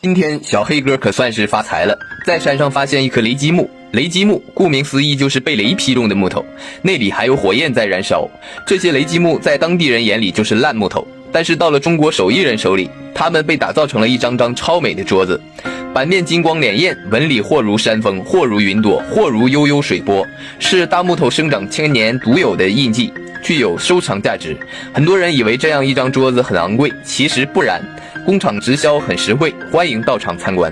今天小黑哥可算是发财了，在山上发现一棵雷击木。雷击木顾名思义就是被雷劈中的木头，那里还有火焰在燃烧。这些雷击木在当地人眼里就是烂木头，但是到了中国手艺人手里，它们被打造成了一张张超美的桌子，版面金光潋滟，纹理或如山峰，或如云朵，或如悠悠水波，是大木头生长千年独有的印记，具有收藏价值。很多人以为这样一张桌子很昂贵，其实不然，工厂直销很实惠，欢迎到场参观。